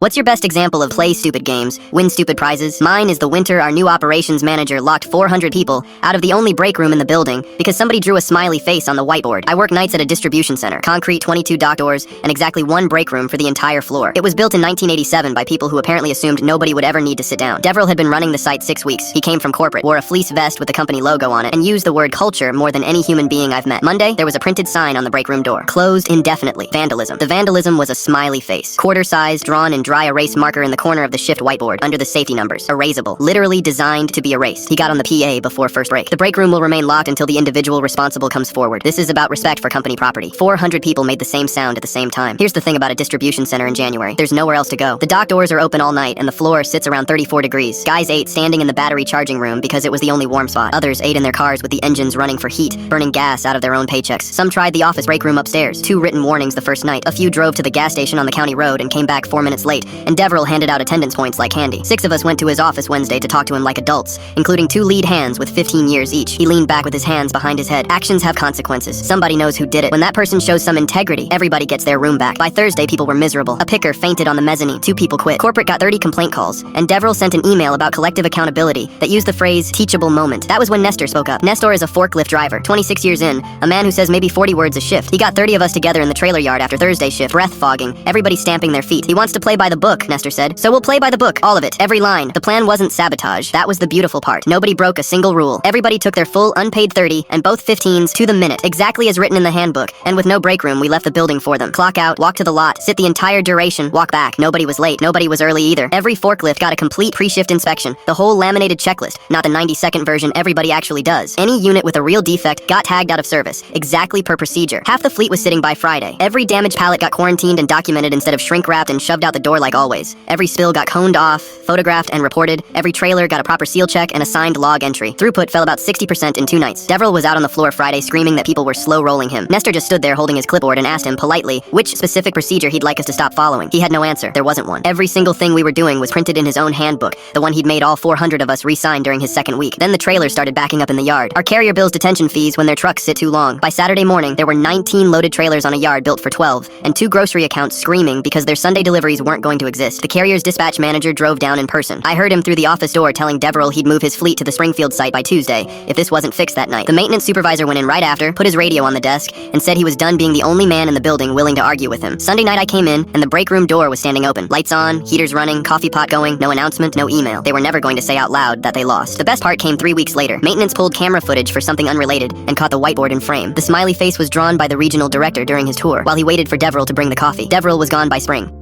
What's your best example of play stupid games, win stupid prizes? Mine is the winter our new operations manager locked 400 people out of the only break room in the building because somebody drew a smiley face on the whiteboard. I work nights at a distribution center. Concrete 22 dock doors and exactly one break room for the entire floor. It was built in 1987 by people who apparently assumed nobody would ever need to sit down. Devril had been running the site 6 weeks. He came from corporate, wore a fleece vest with the company logo on it, and used the word culture more than any human being I've met. Monday, there was a printed sign on the break room door. Closed indefinitely. Vandalism. The vandalism was a smiley face. Quarter size, drawn in dry erase marker in the corner of the shift whiteboard, under the safety numbers. Erasable. Literally designed to be erased. He got on the PA before first break. The break room will remain locked until the individual responsible comes forward. This is about respect for company property. 400 people made the same sound at the same time. Here's the thing about a distribution center in January. There's nowhere else to go. The dock doors are open all night, and the floor sits around 34 degrees. Guys ate standing in the battery charging room because it was the only warm spot. Others ate in their cars with the engines running for heat, burning gas out of their own paychecks. Some tried the office break room upstairs. 2 written warnings the first night. A few drove to the gas station on the county road and came back 4 minutes late, and Devril handed out attendance points like candy. 6 of us went to his office Wednesday to talk to him like adults, including 2 lead hands with 15 years each. He leaned back with his hands behind his head. Actions have consequences. Somebody knows who did it. When that person shows some integrity, everybody gets their room back. By Thursday, people were miserable. A picker fainted on the mezzanine. 2 people quit. Corporate got 30 complaint calls, and Devril sent an email about collective accountability that used the phrase teachable moment. That was when Nestor spoke up. Nestor is a forklift driver, 26 years in, a man who says maybe 40 words a shift. He got 30 of us together in the trailer yard after Thursday shift, breath fogging, everybody stamping their feet. He wants to play by the book, Nestor said. So we'll play by the book, all of it, every line. The plan wasn't sabotage. That was the beautiful part. Nobody broke a single rule. Everybody took their full unpaid 30 and both 15s to the minute, exactly as written in the handbook. And with no break room, we left the building for them. Clock out, walk to the lot, sit the entire duration, walk back. Nobody was late. Nobody was early either. Every forklift got a complete pre-shift inspection. The whole laminated checklist, not the 90-second version everybody actually does. Any unit with a real defect got tagged out of service, exactly per procedure. Half the fleet was sitting by Friday. Every damaged pallet got quarantined and documented instead of shrink-wrapped and shoved out the door like always. Every spill got coned off, photographed, and reported. Every trailer got a proper seal check and a signed log entry. Throughput fell about 60% in 2 nights. Devril was out on the floor Friday screaming that people were slow-rolling him. Nestor just stood there holding his clipboard and asked him politely which specific procedure he'd like us to stop following. He had no answer. There wasn't one. Every single thing we were doing was printed in his own handbook, the one he'd made all 400 of us re-sign during his 2nd week. Then the trailers started backing up in the yard. Our carrier bills detention fees when their trucks sit too long. By Saturday morning, there were 19 loaded trailers on a yard built for 12, and 2 grocery accounts screaming because their Sunday deliveries weren't going to exist. The carrier's dispatch manager drove down in person. I heard him through the office door telling Devril he'd move his fleet to the Springfield site by Tuesday if this wasn't fixed that night. The maintenance supervisor went in right after, put his radio on the desk, and said he was done being the only man in the building willing to argue with him. Sunday night I came in, and the break room door was standing open. Lights on, heaters running, coffee pot going, no announcement, no email. They were never going to say out loud that they lost. The best part came 3 weeks later. Maintenance pulled camera footage for something unrelated and caught the whiteboard in frame. The smiley face was drawn by the regional director during his tour while he waited for Devril to bring the coffee. Devril was gone by spring.